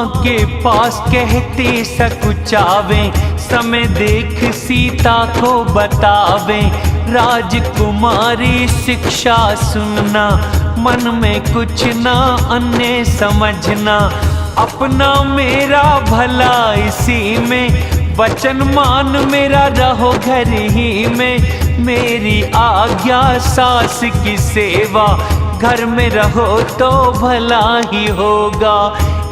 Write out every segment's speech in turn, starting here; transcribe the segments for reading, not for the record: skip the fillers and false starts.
माँ के पास कहते सकुचावे, समय देख सीता को बतावे। राजकुमारी शिक्षा सुनना, मन में कुछ ना अन्य समझना। अपना मेरा भला इसी में, वचन मान मेरा रहो घर ही में। मेरी आज्ञा सास की सेवा, घर में रहो तो भला ही होगा।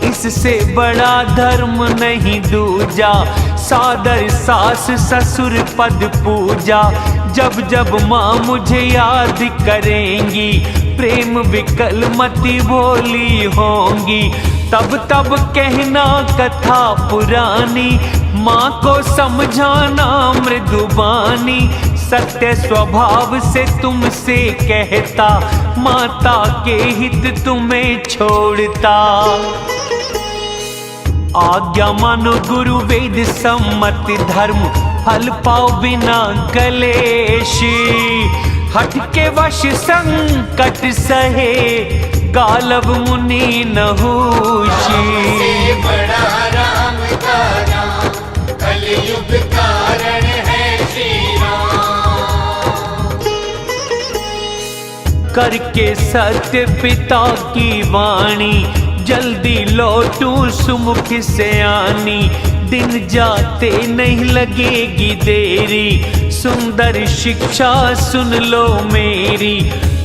इससे बड़ा धर्म नहीं दूजा, सादर सास ससुर पद पूजा। जब जब माँ मुझे याद करेंगी, प्रेम विकल मति भोली होंगी। तब तब कहना कथा पुरानी, माँ को समझाना मृदुबानी। सत्य स्वभाव से तुमसे कहता, माता के हित तुम्हें छोड़ता। आज्ञा मानो गुरु वेद सम्मत धर्म, फल पाओ बिना कलेश। हठ के वश संकट सहे, गालव मुनि नहुषी। बड़ा राम का नाम, कलयुग कारण है श्री राम। करके सत्य पिता की वाणी, जल्दी लौटूं सुमुख से आनी। दिन जाते नहीं लगेगी देरी, सुंदर शिक्षा सुन लो मेरी।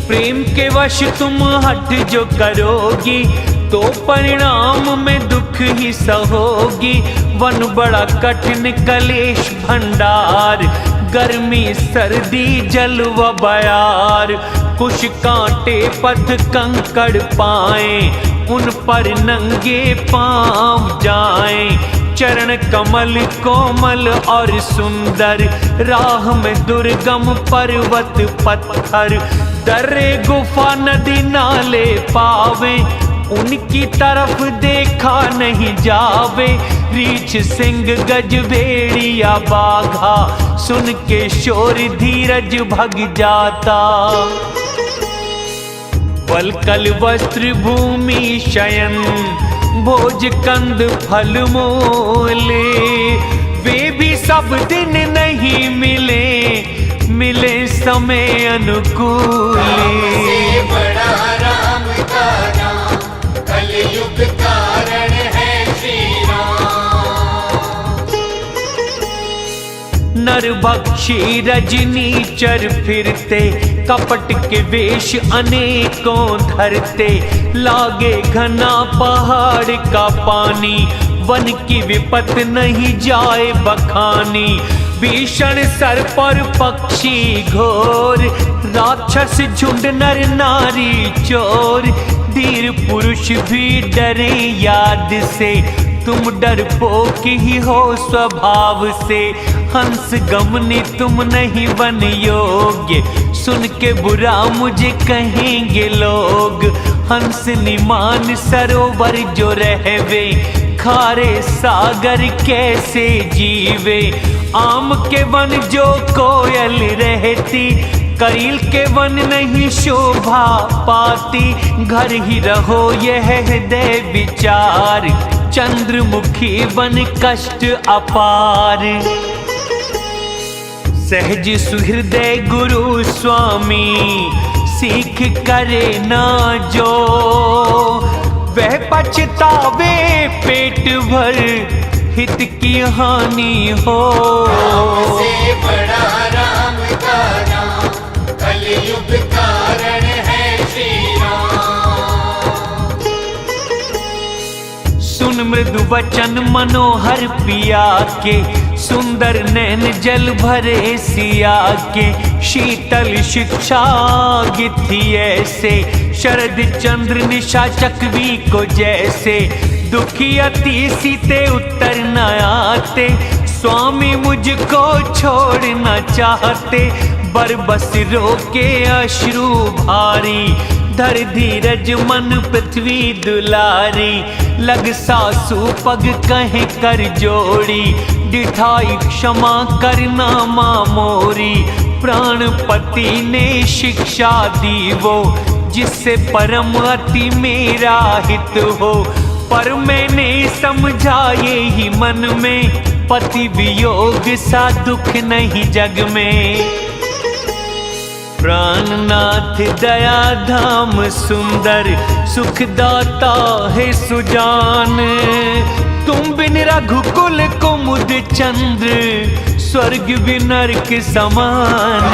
प्रेम के वश तुम हट जो करोगी, तो परिणाम में दुख ही सहोगी। वन बड़ा कठिन कलेश भंडार, गर्मी सर्दी जल व बयार। कुछ कांटे पथ कंकड़ पाए, उन पर नंगे पांव जाएं। चरण कमल कोमल और सुंदर, राह में दुर्गम पर्वत पत्थर। दर्रे गुफा नदी नाले पावे, उनकी तरफ देखा नहीं जावे। रीछ सिंह गज भेड़िया बाघा, सुन के शोर धीरज भग जाता। वलकल वस्त्र भूमि शयन, भोज कंद फल मूले। वे भी सब दिन नहीं मिले, मिले समय अनुकूले। बड़ा राम का नाम, कलयुग कारण है श्री राम। नरभक्षी रजनीचर फिरते, कपट के वेश अनेकों धरते। लागे घना पहाड़ का पानी, वन की विपत नहीं जाए बखानी। भीषण सर्प और पक्षी घोर, राक्षस झुंड नर नारी चोर। धीर पुरुष भी डरे याद से, तुम डरपोक ही हो स्वभाव से। हंस गमनी तुम नहीं बन योग्य, सुन के बुरा मुझे कहेंगे लोग। हंस निमान सरोवर जो रहवे, खारे सागर कैसे जीवे। आम के वन जो कोयल रहती, करील के वन नहीं शोभा पाती। घर ही रहो यह हृदय विचार, चंद्रमुखी वन कष्ट अपार। सहज सुहृदय गुरु स्वामी, सीख करे ना जो। वह पछतावे पेट भर, हित की हानि हो। से बड़ा राम का नाम, कलयुग कारण है श्री राम। सुन मृदु वचन मनोहर पिया के, सुंदर नैन जल भरे सिया के। शीतल शिक्षा गिथी ऐसे, शरद चंद्र निशा चकवी को जैसे। दुखी अति सीते उत्तर न आते, स्वामी मुझको छोड़ना चाहते। बरबस रोके अश्रु भारी, धर धीरज मन पृथ्वी दुलारी। लग सासु पग कहे कर जोड़ी, डिठाई क्षमा करना माँ मोरी। प्राणपति ने शिक्षा दी वो, जिससे परम अति मेरा हित हो। पर मैंने समझा ये ही मन में, पति वियोग सा दुख नहीं जग में। प्राणनाथ दया धाम सुंदर, सुखदाता है सुजान। तुम बिन रघुकुल कुमुद चंद्र, स्वर्ग भी नरक समान।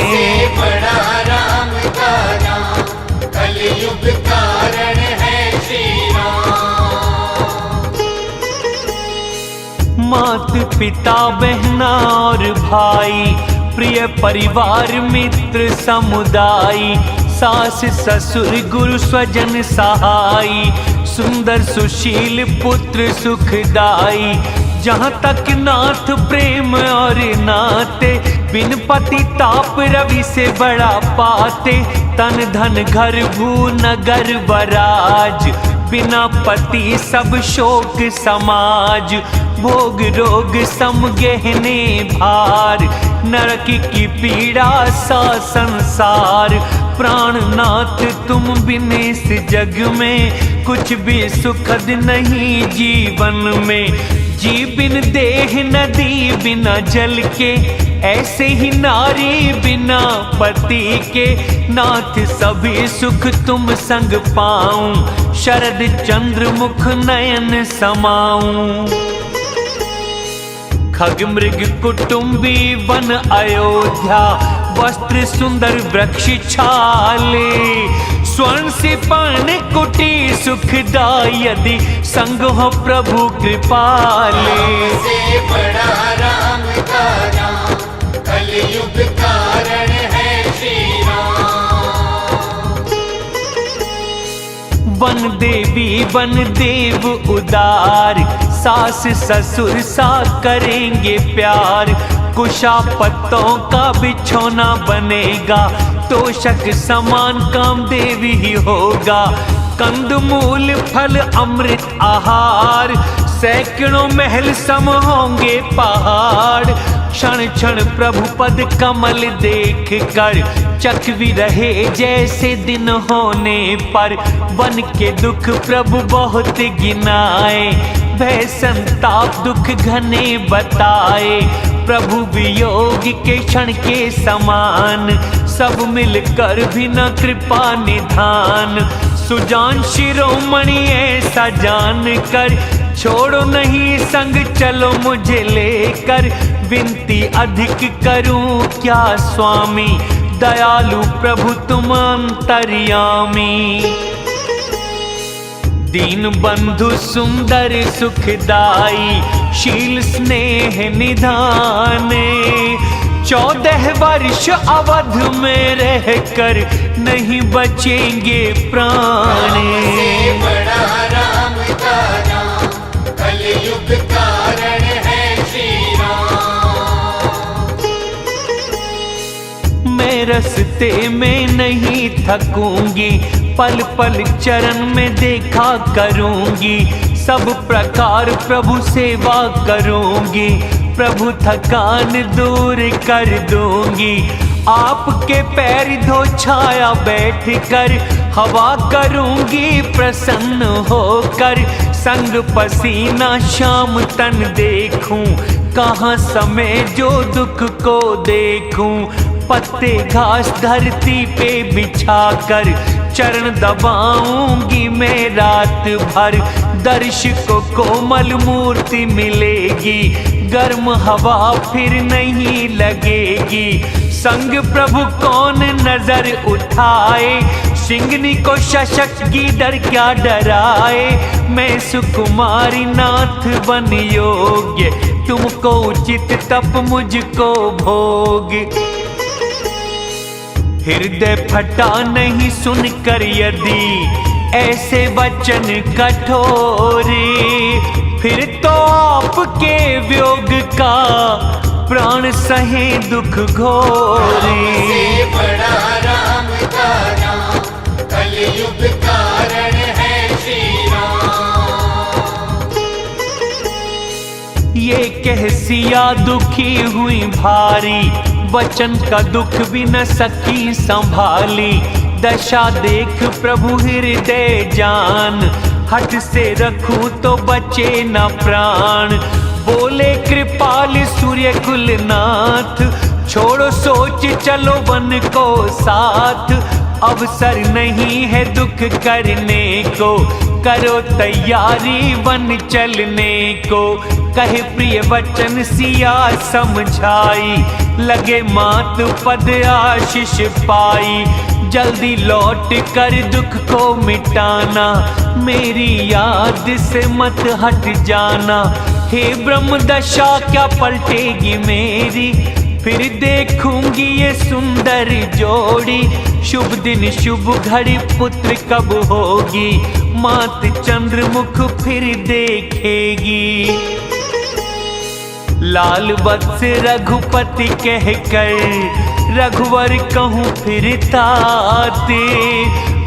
से बड़ा राम का नाम, कलयुग कारण है श्री राम। मात पिता बहना और भाई, प्रिय परिवार मित्र समुदाय, सास ससुर गुरु स्वजन सहाय, सुंदर सुशील पुत्र सुखदाई। जहाँ तक नाथ प्रेम और नाते, बिन पति ताप रवि से बड़ा पाते। तन धन घर भू नगर बराज, बिना पति सब शोक समाज। भोग रोग सम गहने भार, नरक की पीड़ा सा संसार। प्राणनाथ तुम बिन इस जग में, कुछ भी सुखद नहीं जीवन में। जी बिन देह नदी बिना जल के, ऐसे ही नारी बिना पति के। नाथ सभी सुख तुम संग पाऊं, शरद चंद्र मुख नयन समाऊं। खग मृग कुटुंबी वन अयोध्या, वस्त्र सुंदर वृक्ष छाले। स्वर्ण से पर्ण कुटी सुखदाई, यदि संग हो प्रभु कृपाले। से बड़ा राम का नाम, कलयुग कारण है श्री राम। वन देवी वन देव उदार, सास ससुर सा करेंगे प्यार। कुशापत्तों का बिछौना बनेगा, तोशक समान कामदेव ही होगा। कंदमूल फल अमृत आहार, सैकड़ों महल सम होंगे पहाड़। क्षण क्षण प्रभु पद कमल देख कर, चकवी रहे जैसे दिन होने पर। वन के दुख प्रभु बहुत गिनाए, भय संताप दुख घने बताए। प्रभु वियोग के क्षण के समान, सब मिलकर भी न कृपा निधान। सुजान शिरोमणि ऐसा जान कर, छोड़ो नहीं संग चलो मुझे लेकर। विनती अधिक करूं क्या स्वामी, दयालु प्रभु तुम अंतर्यामी। दीन बंधु सुंदर सुखदाई, शील स्नेह निधाने। 14 वर्ष अवध में रहकर, नहीं बचेंगे प्राणे। से बड़ा राम का नाम, कलयुग कारण है श्री राम। मैं रस्ते में नहीं थकूंगी, पल पल चरण में देखा करूंगी। सब प्रकार प्रभु सेवा करूंगी, प्रभु थकान दूर कर दूंगी। आपके पैर धो छाया बैठ कर, हवा करूंगी प्रसन्न होकर। संग पसीना शाम तन देखूं, कहाँ समय जो दुख को देखूं। पत्ते घास धरती पे बिछाकर, चरण दबाऊंगी मैं रात भर। दर्श को कोमल मूर्ति मिलेगी, गर्म हवा फिर नहीं लगेगी। संग प्रभु कौन नजर उठाए, सिंगनी को शशक गीदड़ क्या डराए। मैं सुकुमारी नाथ बन योग्य, तुमको उचित तप मुझको भोग। हृदय फटा नहीं सुनकर यदि ऐसे वचन कठोरे, फिर तो आपके वियोग का प्राण सहे दुख घोरे। से बड़ा राम का नाम, कलयुग कारण है श्री राम। ये कह सिया दुखी हुई भारी, वचन का दुख भी न सकी संभाली। दशा देख प्रभु हृदय जान, हट से रखूं तो बचे न प्राण। बोले कृपाल सूर्य कुलनाथ, छोड़ो सोच चलो वन को साथ। अवसर नहीं है दुख करने को, करो तैयारी वन चलने को। कहे प्रिय वचन सिया समझाई, लगे मात पद आशीष पाई। जल्दी लौट कर दुख को मिटाना, मेरी याद से मत हट जाना। हे ब्रह्म दशा क्या पलटेगी मेरी, फिर देखूंगी ये सुंदर जोड़ी। शुभ दिन शुभ घड़ी पुत्र कब होगी, मात चंद्रमुख फिर देखेगी। लाल वत्स रघुपति कह कर, रघुवर कहूँ फिर ताते।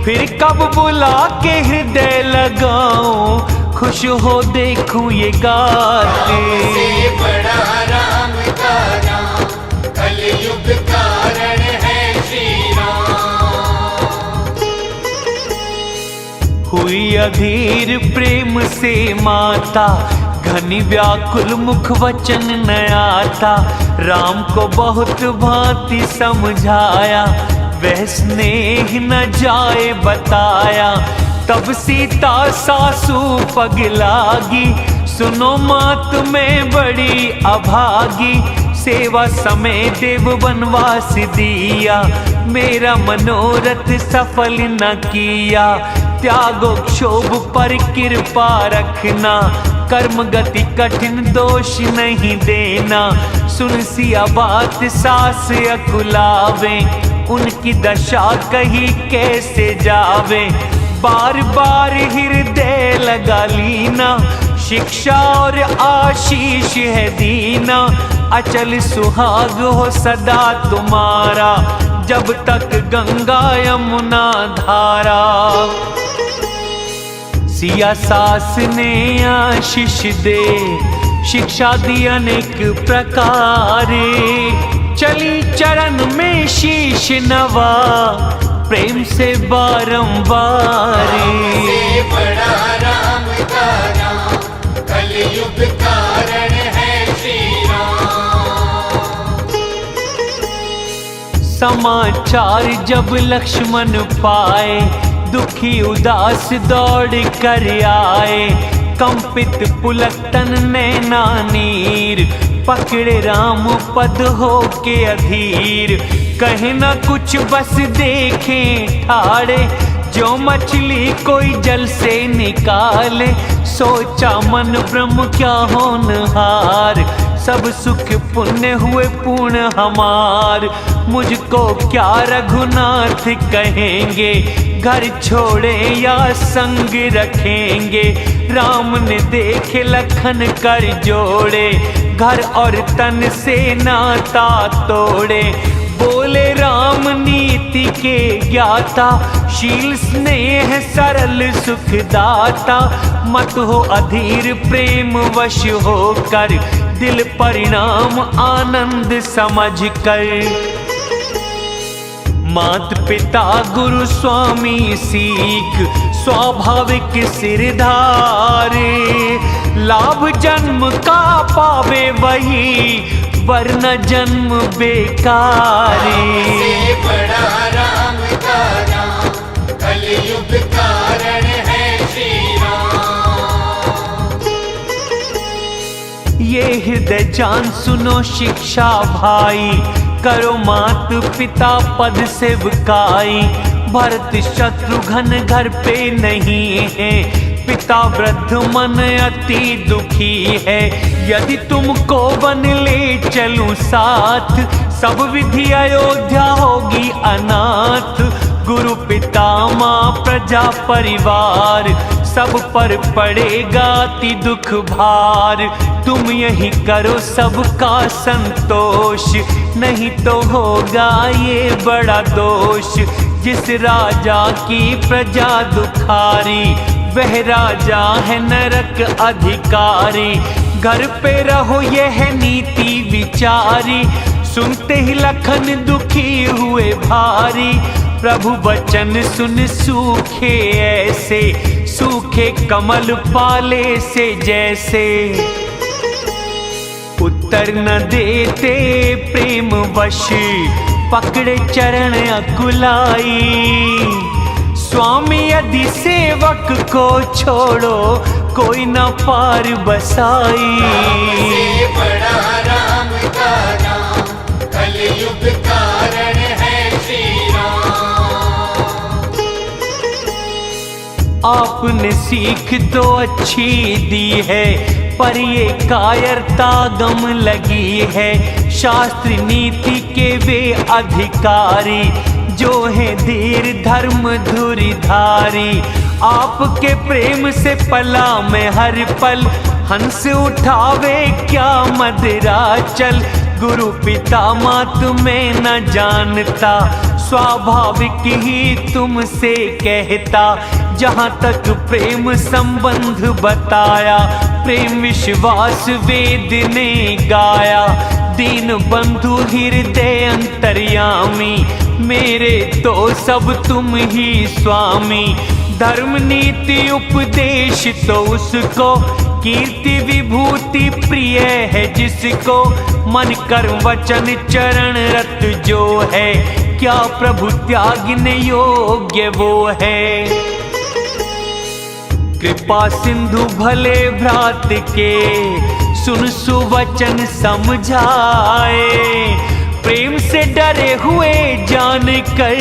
फिर कब बुला के हृदय लगाऊं, खुश हो देखूं ये गाते। से बड़ा राम का नाम, कलयुग कारण है श्री राम। हुई अधीर प्रेम से माता, घनी व्याकुल मुख वचन न आता। राम को बहुत भांति समझाया, वह स्नेह न जाए बताया। तब सीता सासू पगलागी, सुनो मात में बड़ी अभागी। सेवा समय देव वनवास दिया, मेरा मनोरथ सफल न किया। त्यागो क्षोभ पर कृपा रखना, कर्म गति कठिन दोष नहीं देना। सुन सिया बात सास अकुलावे, उनकी दशा कही कैसे जावे। बार बार हृदय लगा लीना, शिक्षा और आशीष है दीना। अचल सुहाग हो सदा तुम्हारा, जब तक गंगा यमुना धारा। सिया सास ने आशीष दे, शिक्षा दी अनेक प्रकारे। चली चरण में शीश नवा, प्रेम से बारंबार। से बड़ा राम का नाम, कलयुग कारण है श्री राम। समाचार जब लक्ष्मण पाए, दुखी उदास दौड़ कर आए। कंपित पुलक तन नैना नीर, पकड़े राम पद हो के अधीर। कहे न कुछ बस देखें ठाड़े, जो मछली कोई जल से निकाले। सोचा मन ब्रह्म क्या होनहार, सब सुख पुण्य हुए पूर्ण हमार। मुझको क्या रघुनाथ कहेंगे, घर छोड़े या संग रखेंगे। राम ने देखे लखन कर जोड़े, घर और तन से नाता तोड़े। बोले राम नीति के ज्ञाता, शील स्नेह सरल सुखदाता। मत हो अधीर प्रेम वश होकर, दिल परिणाम आनंद समझ कर। मात पिता गुरु स्वामी सीख, स्वाभाविक सिरधारे। लाभ जन्म का पावे वही, वरना जन्म बेकारी। से बड़ा राम का नाम, कलयुग कारण है श्री राम। ये हृदय जान सुनो शिक्षा भाई, करो मात पिता पद सेवकाई। भरत शत्रुघ्न घर पे नहीं है, पिता वृद्ध मन अति दुखी है। यदि तुमको वन ले चलूं साथ, सब विधि अयोध्या होगी अनाथ। गुरु पिता माँ प्रजा परिवार, सब पर पड़ेगा अति दुख भार। तुम यही करो सबका संतोष, नहीं तो होगा ये बड़ा दोष। जिस राजा की प्रजा दुखारी, वह राजा है नरक अधिकारी। घर पे रहो यह नीति विचारी, सुनते ही लखन दुखी हुए भारी। प्रभु वचन सुन सूखे ऐसे, सूखे कमल पाले से जैसे। उत्तर न देते प्रेम वश, पकड़े चरण अकुलाई। स्वामी यदि सेवक को छोड़ो, कोई न पार बसाई। से बड़ा राम का नाम, कलयुग कारण है श्री राम। आपने सीख तो अच्छी दी है, पर ये कायरता गम लगी है। शास्त्र नीति के वे अधिकारी, जो है धीर धर्म धुरीधारी। आपके प्रेम से पला मैं हर पल, हंस उठावे क्या मदिराचल। गुरु पिता माँ तुम्हें न जानता, स्वाभाविक ही तुमसे कहता। जहाँ तक प्रेम संबंध बताया, प्रेम विश्वास वेद ने गाया। दीन बंधु हृदय अंतर्यामी, मेरे तो सब तुम ही स्वामी। धर्म नीति उपदेश तो उसको, कीर्ति विभूति प्रिय है जिसको। मन कर्म वचन चरण रत जो है, क्या प्रभु त्यागने योग्य वो है। कृपा सिंधु भले भ्रात के, सुन सुवचन समझाए। प्रेम से डरे हुए जान कर,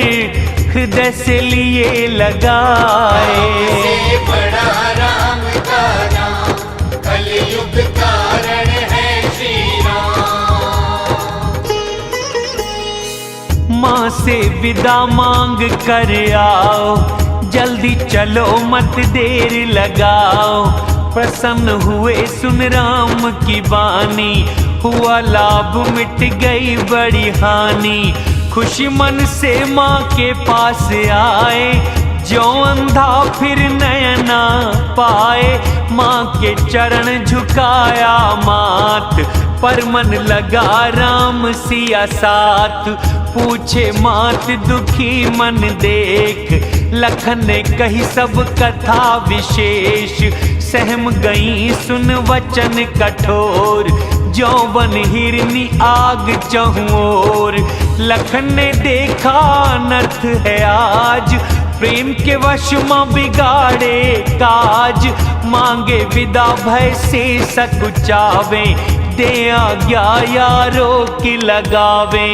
हृदय से लिए लगाए। से बड़ा राम का नाम, कलयुग कारण है श्री राम। माँ से विदा मांग कर आओ, जल्दी चलो मत देर लगाओ। प्रसन्न हुए सुन राम की बानी, हुआ लाभ मिट गई बड़ी हानि। खुशी मन से माँ के पास आए, जो अंधा फिर नयना पाए। माँ के चरण झुकाया मात, पर मन लगा राम सिया साथ। पूछे मात दुखी मन देख, लखन ने कही सब कथा विशेष। सहम गई सुन वचन कठोर, जौवन हिरनी आग चहुओर। लखन ने देखा अनर्थ है आज, प्रेम के वश मां बिगाड़े काज। मांगे विदा भय से सकुचावे, दे आज्ञा यारो की लगावे।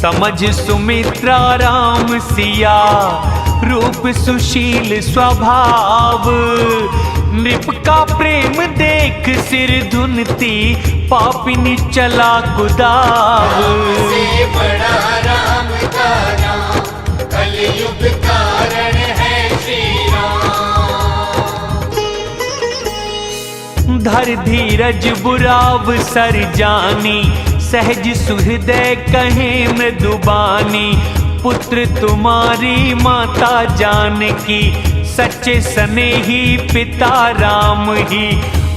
समझ सुमित्रा राम सिया, रूप सुशील स्वभाव। नृप का प्रेम देख सिर धुनती, पापिनी चला कुदाव। से बड़ा राम का नाम, कलयुग कारण है श्री राम। धर धीरज बुराव सर जानी, सहज सुहृदय कहे मृदुबानी। पुत्र तुम्हारी माता जानकी, सच्चे स्नेही पिता राम ही।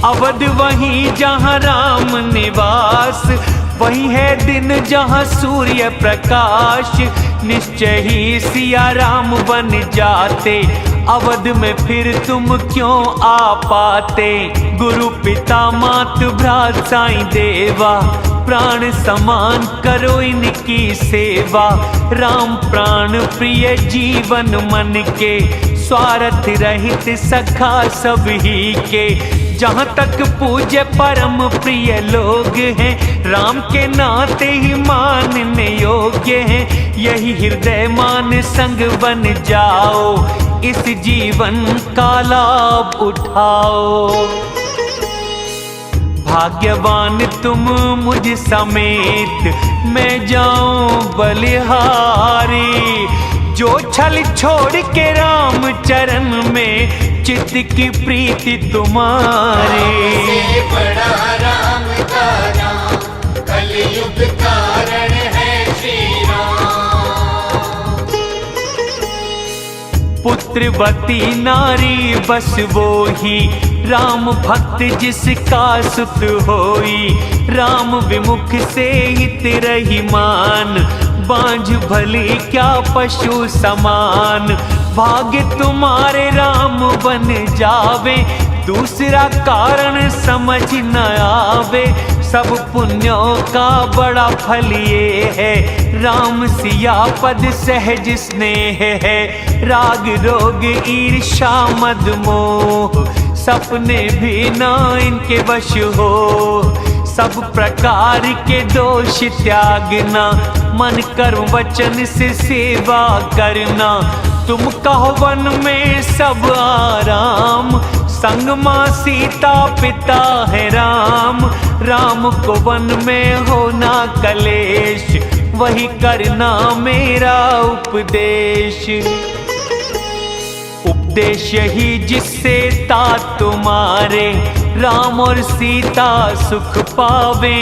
अवध वहीं जहाँ राम निवास, वही है दिन जहाँ सूर्य प्रकाश। निश्चय ही सिया राम बन जाते, अवध में फिर तुम क्यों आ पाते। गुरु पिता मात भ्रात साईं देवा, प्राण समान करो इनकी सेवा। राम प्राण प्रिय जीवन मन के, स्वार्थ रहित सखा सब ही के। जहाँ तक पूज्य परम प्रिय लोग हैं, राम के नाते ही मानने योग्य हैं। यही हृदय मान संग बन जाओ, इस जीवन का लाभ उठाओ। भाग्यवान तुम मुझ समेत, मैं जाऊं बलिहारी। जो छल छोड़ के राम चरण में, चित्त की प्रीति तुम्हारी। से बड़ा राम का नाम, कलयुग कारण है श्री राम। पुत्रवती नारी बस वो ही, राम भक्त जिसका सुत होई। राम विमुख से हित रही मान, बांझ भली क्या पशु समान, भाग्य तुम्हारे राम बन जावे, दूसरा कारण समझ न आवे। सब पुण्यों का बड़ा फल ये है, राम सिया पद सहज स्नेह है। राग रोग ईर्षा मद मोह, सपने भी ना इनके वश हो। सब प्रकार के दोष त्यागना, मन कर्म वचन से सेवा करना। तुम कहो वन में सब आराम, संग मां सीता पिता है राम। राम को वन में होना कलेश, वही करना मेरा उपदेश। उपदेश ही जिससे ता तुम्हारे, राम और सीता सुख पावे।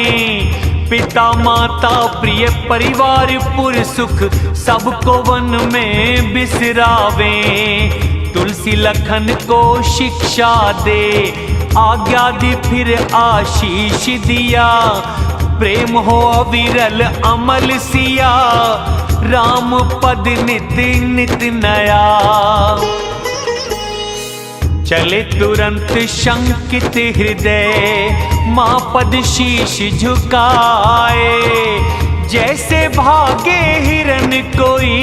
पिता माता प्रिय परिवार पुर सुख, सबको वन में बिसरावे। तुलसी लखन को शिक्षा दे, आज्ञा दी फिर आशीष दिया। प्रेम हो अविरल अमल सिया, राम पद नित नित नया। चले तुरंत शंकित हृदय, माँ पद शीश झुकाए। जैसे भागे हिरन कोई,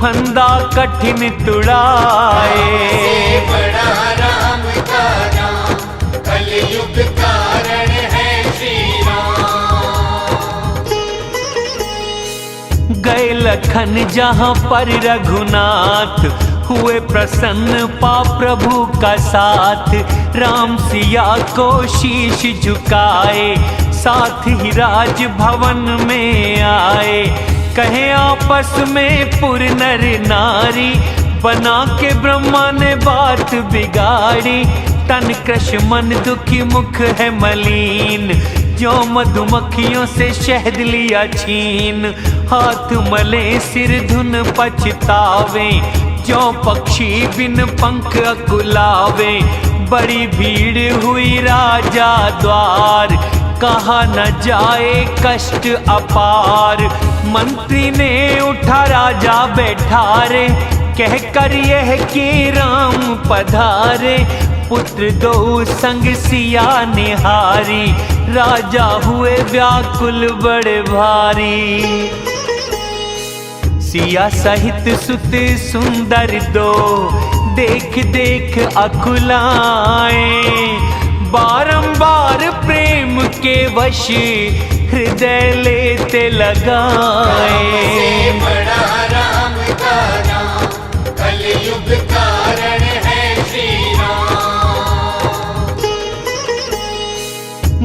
फंदा कठिन तुड़ाए। बड़ा राम का नाम, कलयुग कारण है श्री राम। गए लखन जहाँ पर रघुनाथ, हुए प्रसन्न पा प्रभु का साथ। राम सिया को शीश झुकाए, साथ ही राज भवन में आए। कहे आपस में पुर नर नारी, बना के ब्रह्मा ने बात बिगाड़ी। तन कृश मन दुखी मुख है मलिन, जो मधुमक्खियों से शहद लिया छीन। हाथ मले सिर धुन पछतावे, जो पक्षी बिन पंख अकुलावे। बड़ी भीड़ हुई राजा द्वार, कहा न जाए कष्ट अपार। मंत्री ने उठा राजा बैठारे, कह कर यह कि राम पधारे। पुत्र दो संग सिया निहारी, राजा हुए व्याकुल बड़े भारी। सिया सहित सुत सुंदर दो, देख देख अकुलाए। बारंबार प्रेम के वश, हृदय लेते लगाए। बड़ा राम का नाम, कलयुग कारण है श्री राम।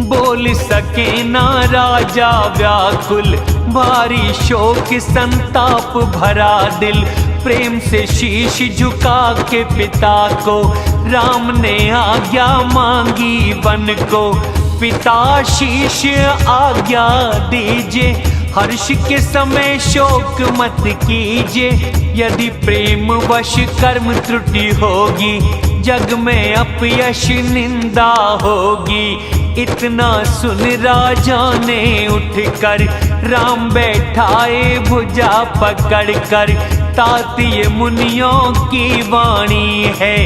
बोल सके ना राजा व्याकुल, भारी शोक संताप भरा दिल। प्रेम से शीश झुका के पिता को, राम ने आज्ञा मांगी वन को। पिता शीश आज्ञा दीजिए, हर्ष के समय शोक मत कीजिए। यदि प्रेम वश कर्म त्रुटि होगी, जग में अपयश निंदा होगी। इतना सुन राजा ने उठकर, राम बैठाए भुजा पकड़ कर। तातीय मुनियों की वाणी है,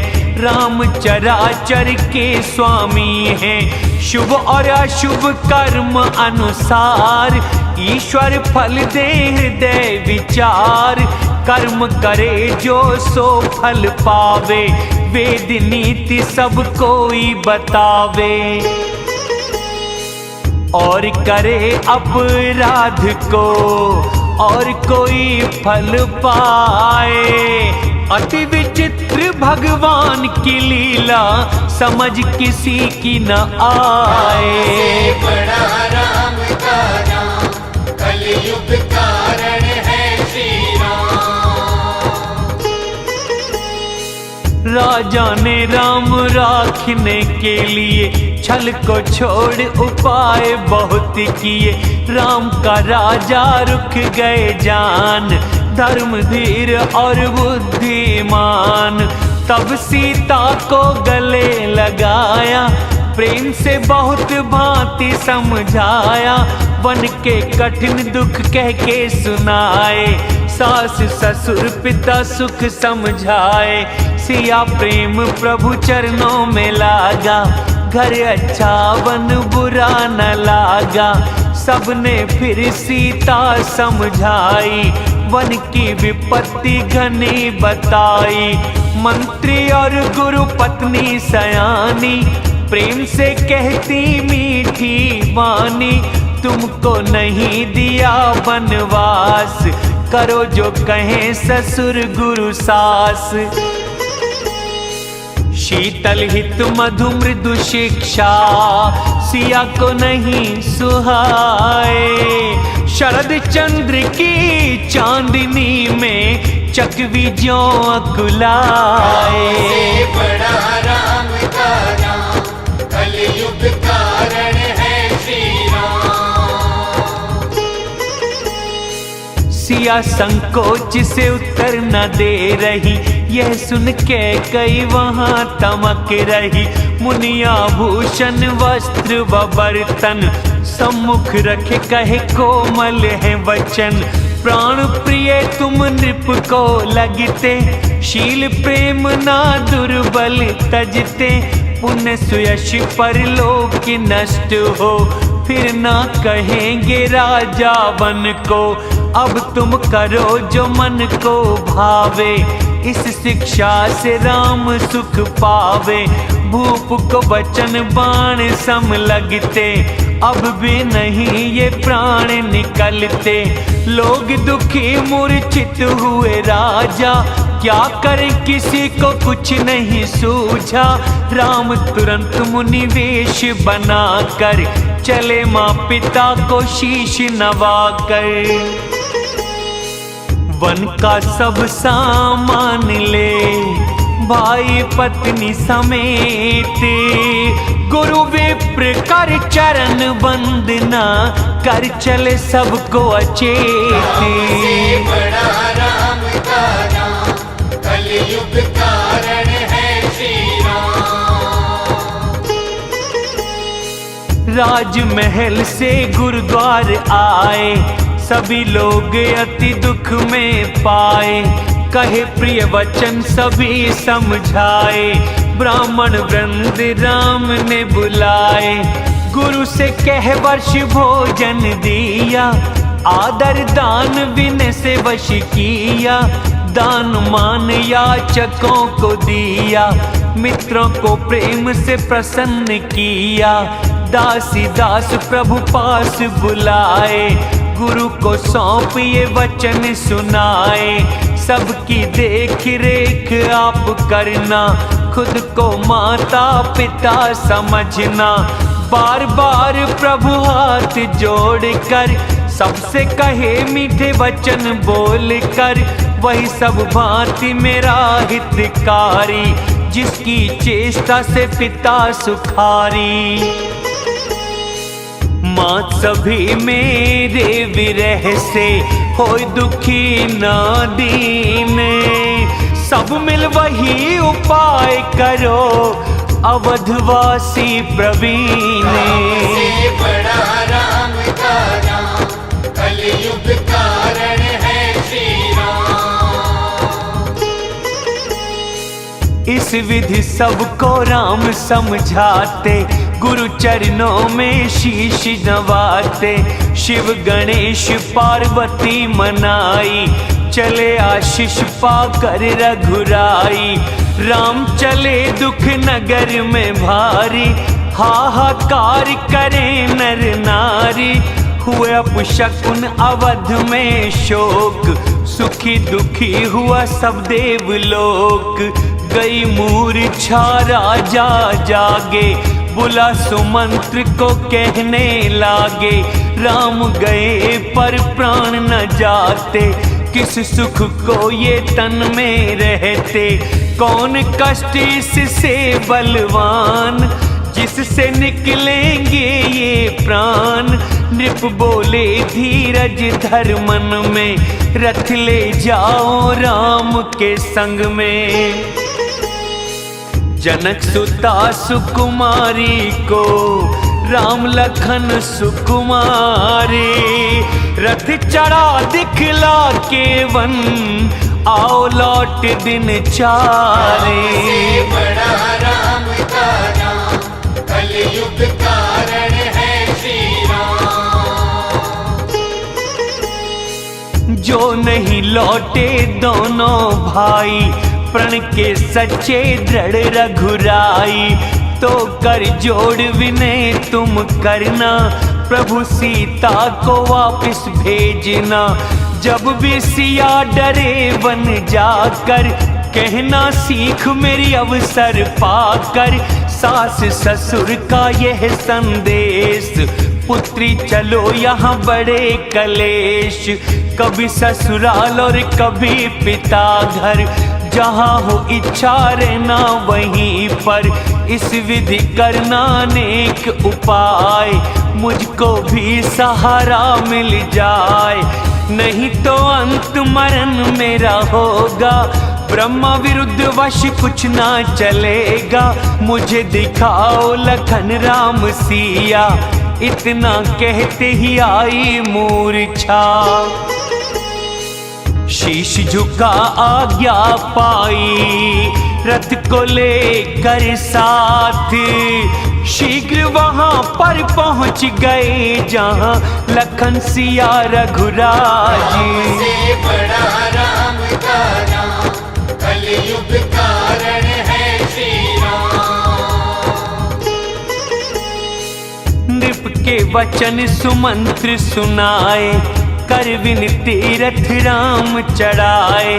राम चराचर के स्वामी हैं। शुभ और अशुभ कर्म अनुसार, ईश्वर फल दे हृदय विचार। कर्म करे जो सो फल पावे, वेद नीति सब कोई बतावे। और करे अपराध को, और कोई फल पाए। अति विचित्र भगवान की लीला, समझ किसी की न आए। बड़ा राम का नाम, कलयुग कारण है श्री राम। राजा ने राम राखने के लिए, छल को छोड़ उपाय बहुत किए। राम का राजा रुक गए जान, धर्म धीर और बुद्धिमान। तब सीता को गले लगाया, प्रेम से बहुत भांति समझाया, बन के कठिन दुख कह के सुनाए। सास ससुर पिता सुख समझाए, सिया प्रेम प्रभु चरणों में लागा। घर अच्छा वन बुरा न लागा, सबने फिर सीता समझाई। वन की विपत्ति घनी बताई, मंत्री और गुरु पत्नी सयानी प्रेम से कहती मीठी वाणी। तुमको नहीं दिया वनवास, करो जो कहें ससुर गुरु सास। शीतल हित मधु मृदु शिक्षा, सिया को नहीं सुहाए। शरद चंद्र की चांदनी में चकवी ज्यों अकुलाए। बड़ा राम का नाम, कलयुग कारण है श्री राम। सिया संकोच से उत्तर न दे रही, यह सुन के कई वहां तमक रही। मुनिया भूषण वस्त्र व बर्तन सम्मुख रखे कहे कोमल है वचन। प्राण प्रिय तुम नृप को लगते, शील प्रेम ना दुर्बल तजते। पुण्य सुयश परलोक नष्ट हो, फिर ना कहेंगे राजा बन को। अब तुम करो जो मन को भावे, इस शिक्षा से राम सुख पावे। भूप को वचन बाण सम लगते, अब भी नहीं ये प्राण निकलते। लोग दुखी मूर्छित हुए राजा, क्या करें किसी को कुछ नहीं सूझा। राम तुरंत मुनि वेश बनाकर, चले माँ पिता को शीश नवाकर। वन का सब सामान ले, भाई पत्नी समेत। गुरु विप्र कर चरण वंदना, कर चले सबको अचेत। बड़ा राम का नाम, कलयुग कारण है श्री राम। राजमहल से गुरुद्वार आए, सभी लोग अति दुख में पाए। कहे प्रिय वचन सभी समझाए, ब्राह्मण वृंद राम ने बुलाए। गुरु से कह वर्ष भोजन दिया, आदर दान विनय से वश किया। दान मान याचकों को दिया, मित्रों को प्रेम से प्रसन्न किया। दासी दास प्रभु पास बुलाए, गुरु को सौंप ये वचन सुनाए। सबकी देख रेख आप करना, खुद को माता पिता समझना। बार बार प्रभु हाथ जोड़कर, सबसे कहे मीठे वचन बोलकर। वही सब भांति मेरा हितकारी, जिसकी चेष्टा से पिता सुखारी। माँ सभी मेरे विरह से होय दुखी ना दीन। सब मिल वही उपाय करो, अवधवासी प्रवीण। बड़ा राम का नाम, कलयुग कारण है श्री राम। इस विधि सबको राम समझाते, गुरु चरणों में शीश नवाते। शिव गणेश पार्वती मनाई, चले आशीष पाकर रघुराई। राम चले दुख नगर में भारी, हाहाकार करे नर नारी। हुए अपशकुन अवध में शोक, सुखी दुखी हुआ सब देवलोक। गई मूर्छा राजा जागे, बुला सुमंत्र को कहने लागे। राम गए पर प्राण न जाते, किस सुख को ये तन में रहते। कौन कष्ट इससे बलवान, जिससे निकलेंगे ये प्राण। नृप बोले धीरज धर मन में, रथ ले जाओ राम के संग में। जनक सुता सुकुमारी को राम लखन सुकुमारी, रथ चढ़ा दिखला के वन आओ लौट दिन चारे। से बड़ा राम का नाम कलयुग कारण है श्री राम। जो नहीं लौटे दोनों भाई प्रण के सच्चे दृढ़ रघुराई, तो कर जोड़ विनय तुम करना प्रभु सीता को वापस भेजना। जब भी सिया डरे वन जाकर कहना सीख मेरी अवसर पाकर। सास ससुर का यह संदेश पुत्री चलो यहाँ बड़े कलेश। कभी ससुराल और कभी पिता घर, जहाँ हो इच्छा रहना वहीं पर। इस विधि करना अनेक उपाय, मुझको भी सहारा मिल जाए। नहीं तो अंत मरण मेरा होगा, ब्रह्मा विरुद्ध वश कुछ ना चलेगा। मुझे दिखाओ लखन राम सिया, इतना कहते ही आई मूर्छा। शीश झुका आज्ञा पाई, रथ को लेकर साथ शीघ्र वहां पर पहुंच गए जहां लखन सिया रघुराज। से बड़ा राम का नाम कलयुग कारण है श्री राम। नृप के वचन सुमंत्र सुनाए, कर विनती रथ राम चढ़ाए।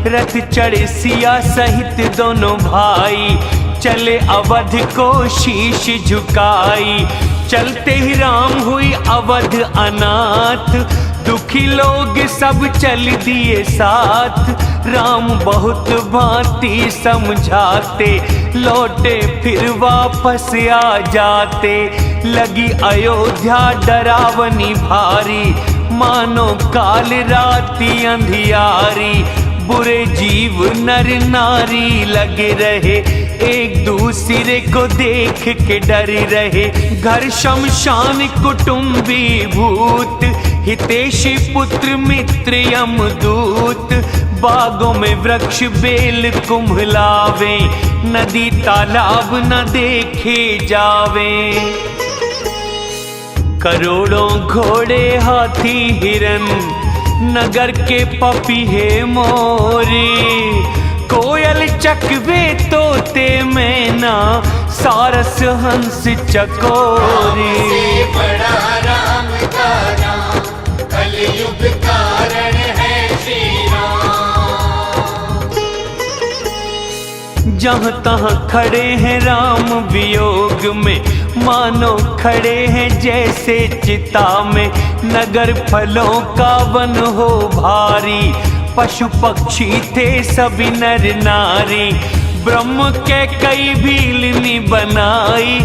रथ चढ़े सिया सहित दोनों भाई, चले अवध को शीश झुकाई। चलते ही राम हुई अवध अनाथ, दुखी लोग सब चल दिए साथ। राम बहुत भांति समझाते, लौटे फिर वापस आ जाते। लगी अयोध्या डरावनी भारी, मानो काल राती अंधियारी। बुरे जीव नर नारी लगे रहे, एक दूसरे को देख के डर रहे। घर शमशान कुटुंबी भूत, हितैषी पुत्र मित्र यमदूत। बागों में वृक्ष बेल कुम्भलावे, नदी तालाब न देखे जावे। करोड़ों घोड़े हाथी हिरन, नगर के पपीहे मोरी। कोयल चकवे तोते मैना, सारस हंस चकोरी। से बड़ा राम का नाम कलयुग कारण है श्री राम। जहाँ तहाँ खड़े हैं राम वियोग में, मानो खड़े हैं जैसे चिता में। नगर फलों का वन हो भारी, पशु पक्षी थे सभी नर नारी। ब्रह्म के कई भीलनी बनाई,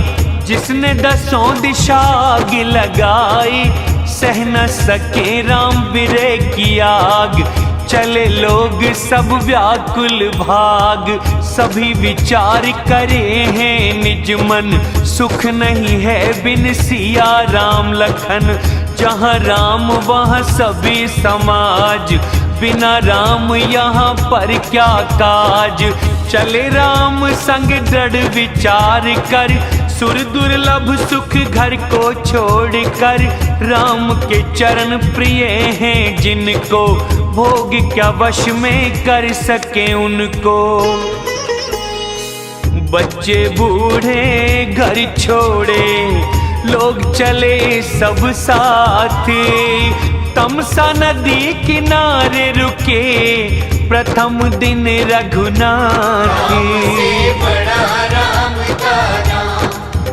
जिसने दसों दिशा आग लगाई। सह न सके राम बिरे की आग, चले लोग सब व्याकुल भाग। सभी विचार करे हैं निज मन, सुख नहीं है बिन सिया राम लखन। जहाँ राम वहाँ सभी समाज, बिना राम यहाँ पर क्या काज। चले राम संग दृढ़ विचार कर, सुर दुर्लभ सुख घर को छोड़कर। राम के चरण प्रिय हैं जिनको, भोग क्या वश में कर सके उनको। बच्चे बूढ़े घर छोड़े, लोग चले सब साथ। तमसा नदी किनारे रुके, प्रथम दिन रघुनाथ। से बड़ा राम का नाम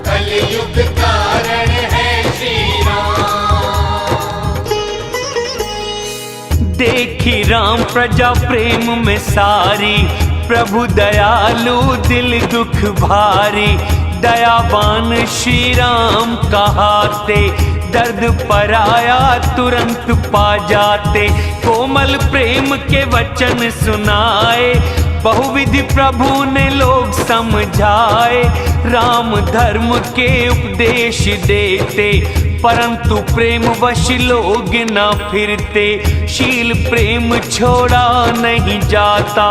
कलयुग कारण है श्री राम। देखी राम प्रजा प्रेम में सारी, प्रभु दयालु दिल दुख भारी। दयावान श्री राम कहाते, दर्द पराया तुरंत पा जाते। कोमल प्रेम के वचन सुनाए, बहुविधि प्रभु ने लोग समझाए, राम धर्म के उपदेश देते, परंतु प्रेम वश लोग न फिरते। शील प्रेम छोड़ा नहीं जाता,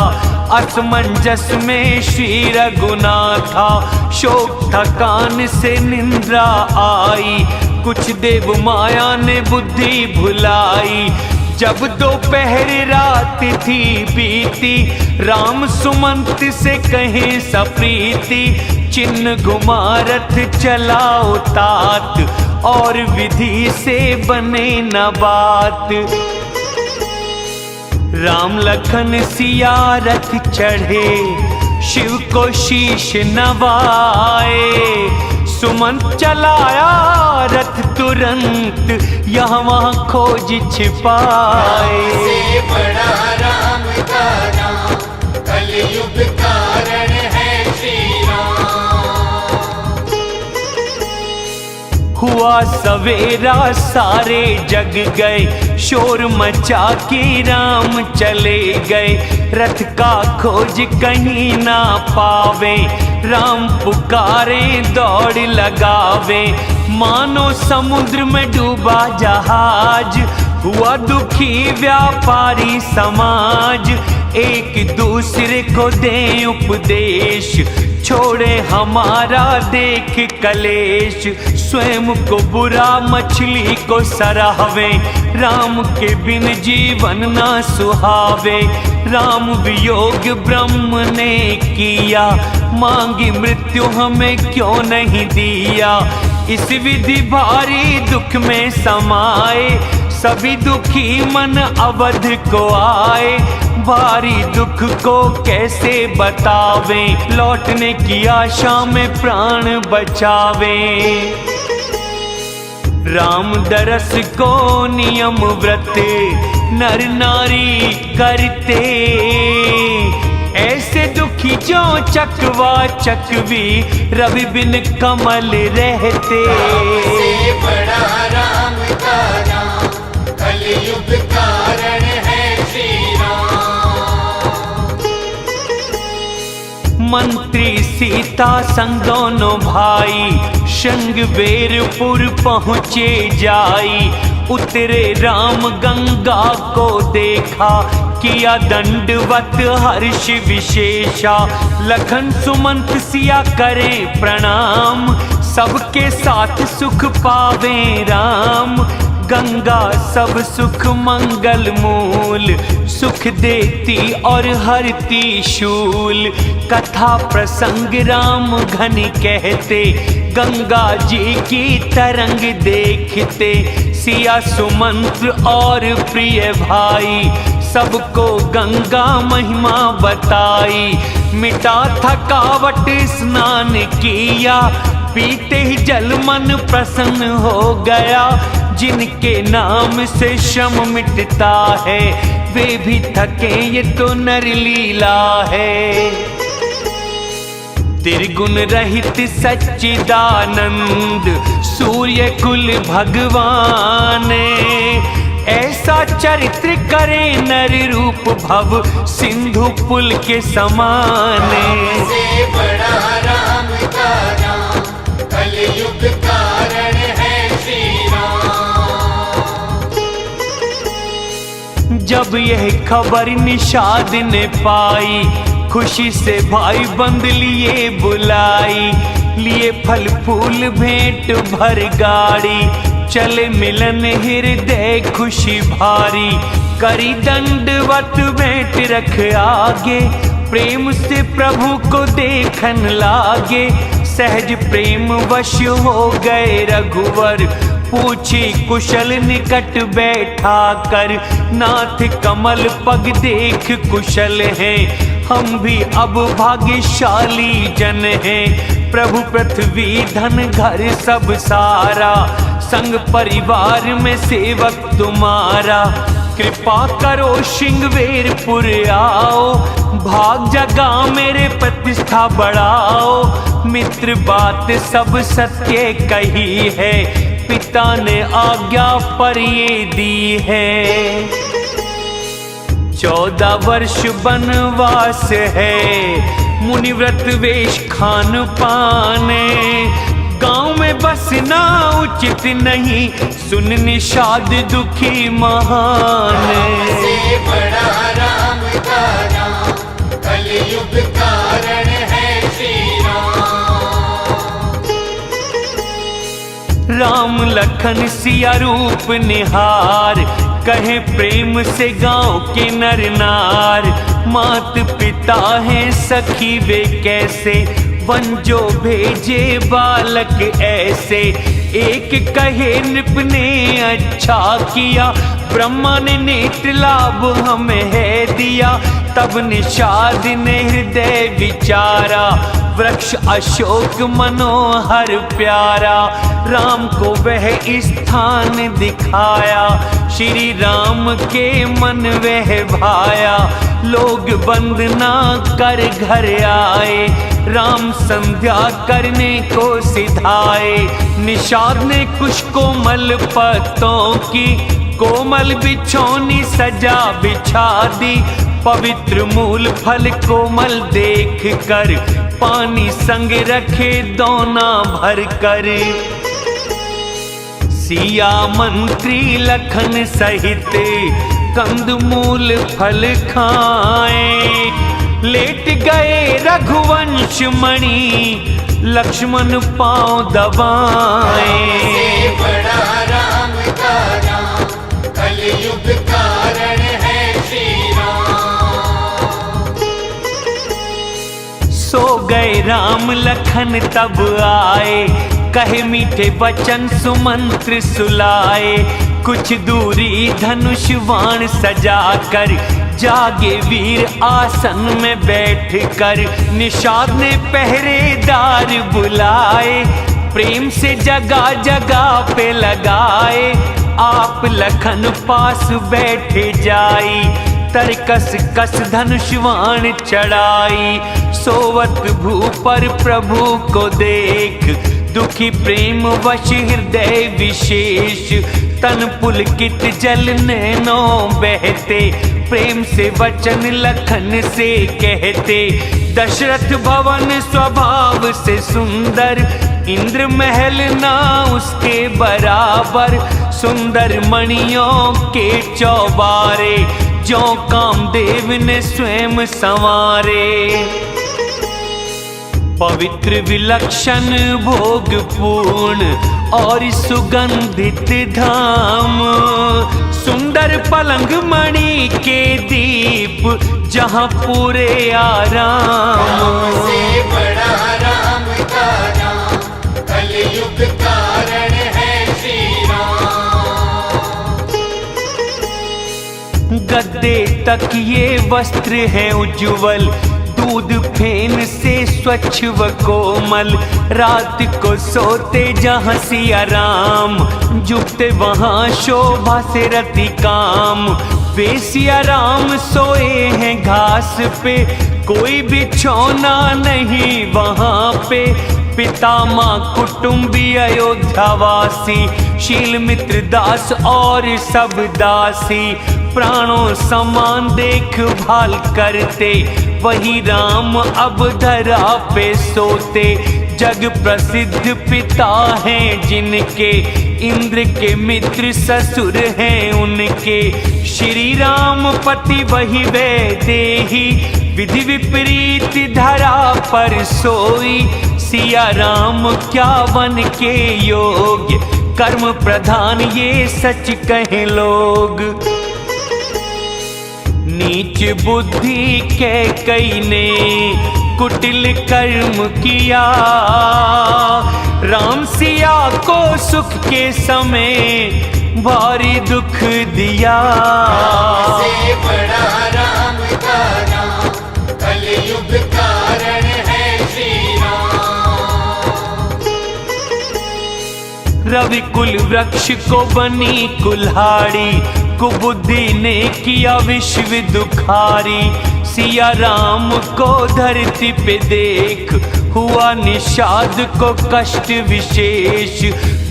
असमंजस में श्री रघुनाथा। शोक थकान से निंद्रा आई, कुछ देव माया ने बुद्धि भुलाई। जब दोपहर रात थी बीती, राम सुमंत से कहे सप्रीति। चिन्ह घुमा रथ चलाओ तात, और विधि से बने न बात। राम लखन सिया रथ चढ़े, शिव को शीश नवाए। सुमंत चलाया रथ तुरंत, यहाँ वहाँ खोज छिपाए। से बड़ा राम का नाम, कलयुग कारण है श्री राम। हुआ सवेरा सारे जग गए, शोर मचा के राम चले गए। रथ का खोज कहीं ना पावे, राम पुकारे दौड़ लगावे। मानो समुद्र में डूबा जहाज, हुआ दुखी व्यापारी समाज। एक दूसरे को दे उपदेश, छोड़े हमारा देख कलेश। स्वयं को बुरा मछली को सराहवे, राम के बिन जीवन ना सुहावे। राम वियोग ब्रह्म ने किया, मांगी मृत्यु हमें क्यों नहीं दिया। इस विधि भारी दुख में समाए, सभी दुखी मन अवध को आए। भारी दुख को कैसे बतावे, लौटने की आशा में प्राण बचावे। राम दरस को नियम व्रत नर नारी करते, ऐसे दुखी जो चकवा चकवी रवि बिन कमल रहते। से बड़ा राम का नाम, कलयुग कारण है श्री राम। मंत्री सीता संग दोनों भाई, श्रृंगवेरपुर पहुँचे जाई। उतरे राम गंगा को देखा, किया दंडवत हर्ष विशेषा। लखन सुमंत सिया करे प्रणाम, सबके साथ सुख पावे राम। गंगा सब सुख मंगल मूल, सुख देती और हरती शूल। कथा प्रसंग राम घन कहते, गंगा जी की तरंग देखते। सिया सुमंत और प्रिय भाई, सबको गंगा महिमा बताई। मिटा थकावट स्नान किया, पीते ही जल मन प्रसन्न हो गया। जिनके नाम से श्रम मिटता है, वे भी थके ये तो नर लीला है। त्रिगुण रहित सच्चिदानंद, सूर्य कुल भगवान। ऐसा चरित्र करे नर रूप भव, सिंधु पुल के समान। से बड़ा राम का नाम, कलयुग कारण है श्री राम। जब यह खबर निषाद ने पाई, खुशी से भाई बंद लिए बुलाई। लिए फल फूल भेंट भर गाड़ी, चले मिलन हृदय खुशी भारी। करी दंडवत भेंट रख आगे, प्रेम से प्रभु को देखन लागे। सहज प्रेम वश हो गए रघुवर, पूछी कुशल निकट बैठा कर। नाथ कमल पग देख कुशल हैं, हम भी अब भाग्यशाली जन हैं। प्रभु पृथ्वी धन घर सब सारा, संग परिवार में सेवक तुम्हारा। कृपा करो श्रृंगवेरपुर आओ, भाग जगा मेरे प्रतिष्ठा बढ़ाओ। मित्र बात सब सत्य कही है, पिता ने आज्ञा पर ये दी है। 14 वर्ष बनवास है, मुनिव्रत वेश खान पाने। गांव में बसना उचित नहीं, सुन निषाद दुखी महान। से बड़ा राम का नाम, कलयुग कारण है श्री राम। राम लखन सिया रूप निहार, कहे प्रेम से गांव के नर नार। मात पिता हैं सखी वे कैसे, वंजो भेजे बालक ऐसे। एक कहे नृप ने अच्छा किया, ब्रह्मा ने नेत्र लाभ हमें है दिया। तब निषाद ने हृदय विचारा, वृक्ष अशोक मनोहर प्यारा। राम को वह स्थान दिखाया, श्री राम के मन वह भाया। लोग वंदना कर घर आए, राम संध्या करने को सिधाए। निषाद ने कुश कोमल पत्तों की, कोमल बिछौनी सजा बिछा दी। पवित्र मूल फल कोमल देख कर, पानी संग रखे दोना भर कर। सिया मंत्री लखन सहित, कंद मूल फल खाए। लेट गए रघुवंश मणि, लक्ष्मण पांव दबाए। से बड़ा राम का नाम, कलयुग कारण है श्री राम। सो गए राम लखन तब आए, कहे मीठे वचन सुमंत्र सुलाए। कुछ दूरी धनुष बाण सजा कर, जागे वीर आसन में बैठ कर। निषाद ने पहरेदार बुलाए, प्रेम से जगह जगह पे लगाए। आप लखन पास बैठे जाई, तरकस कस धनुष बाण चढ़ाई। सोवत भू पर प्रभु को देख, दुखी प्रेम वश हृदय विशेष। तन पुलकित जल नैनों बहते, प्रेम से वचन लखन से कहते। दशरथ भवन स्वभाव से सुंदर, इंद्र महल ना उसके बराबर। सुंदर मणियों के चौबारे, जो कामदेव ने स्वयं संवारे। पवित्र विलक्षण भोगपूर्ण और सुगंधित धाम। सुंदर पलंग मणि के दीप, जहाँ पूरे आराम। से बड़ा राम का नाम, कलयुग कारण है श्री राम। गद्दे तक ये वस्त्र हैं उज्ज्वल, दूध फेन से स्वच्छ व कोमल। रात को सोते जहाँ सिया राम, जुगते वहाँ शोभा से रति काम। वे सिया राम सोए हैं घास पे, कोई बिछौना नहीं वहाँ पे। पिता माँ कुटुंबी अयोध्यावासी, शील मित्र दास और सब दासी। प्राणों समान देखभाल करते, वही राम अब धरा पे सोते। जग प्रसिद्ध पिता हैं जिनके, इंद्र के मित्र ससुर हैं उनके। श्री राम पति वही वैदेही, विधि विपरीत धरा पर सोई। सिया राम क्या वन के योग्य, कर्म प्रधान ये सच कहें लोग। नीच बुद्धि कैकई ने कुटिल कर्म किया, राम सिया को सुख के समय भारी दुख दिया। से बड़ा राम का नाम, कलयुग कारण है श्री राम। रवि कुल वृक्ष को बनी कुल्हाड़ी, कुबुद्धि ने किया विश्व दुखारी। सिया राम को धरती पे देख, हुआ निषाद को कष्ट विशेष।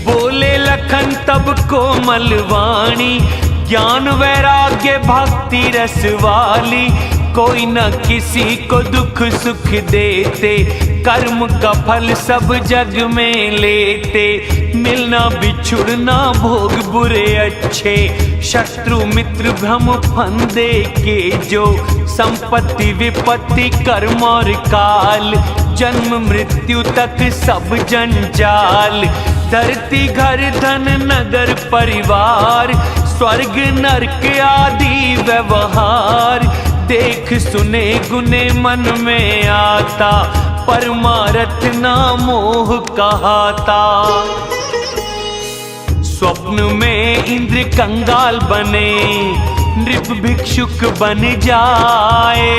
बोले लखन तब कोमल वाणी, ज्ञान वैराग्य भक्ति रस वाली, कोई न किसी को दुख सुख देते, कर्म का फल सब जग में लेते। मिलना बिछुड़ना भोग बुरे अच्छे, शत्रु मित्र भ्रम फंदे के जो, संपत्ति विपत्ति कर्म और काल, जन्म मृत्यु तक सब जंजाल। धरती घर धन नगर परिवार, स्वर्ग नरक आदि व्यवहार, देख सुने गुने मन में आता, परमारथ ना मोह कहाता। स्वप्न में इंद्र कंगाल बने, नृप भिक्षुक बन जाए,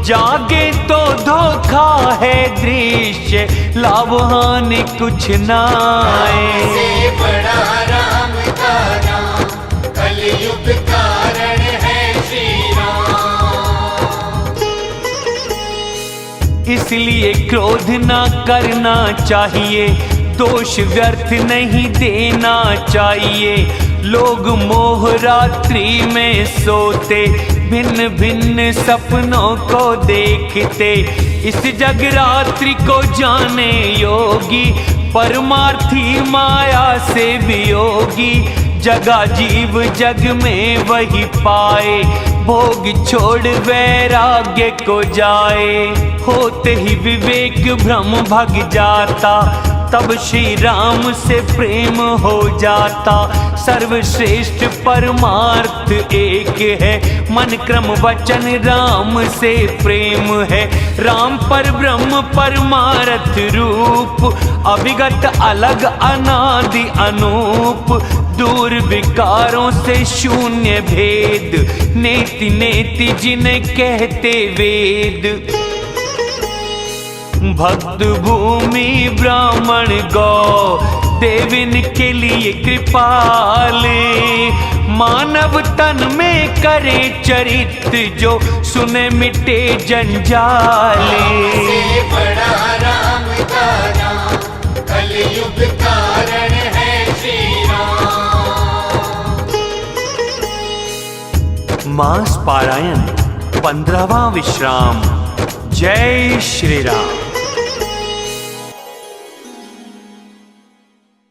जागे तो धोखा है दृश्य, लाभ हानि कुछ नाए। से बड़ा राम का नाम, कलयुग कारण है श्री राम। इसलिए क्रोध ना करना चाहिए, दोष व्यर्थ नहीं देना चाहिए। लोग मोह रात्रि में सोते, भिन्न भिन्न सपनों को देखते। इस जग रात्रि को जाने योगी, परमार्थी माया से वियोगी। जगा जीव जग में वही पाए, भोग छोड़ वैराग्य को जाए। होते ही विवेक भ्रम भग जाता, तब श्री राम से प्रेम हो जाता। सर्वश्रेष्ठ परमार्थ एक है, मन क्रम वचन राम से प्रेम है। राम पर ब्रह्म परमार्थ रूप, अभिगत अलग अनादि अनूप। दूर विकारों से शून्य भेद, नेति नेति जिन्हें कहते वेद। भक्त भूमि ब्राह्मण गौ, देविन के लिए कृपाले। मानव तन में करे चरित्र, जो सुने मिटे जंजाले। से बड़ा राम का नाम, कलयुग कारण है श्री राम। मास पारायण 15वां विश्राम। जय श्री राम।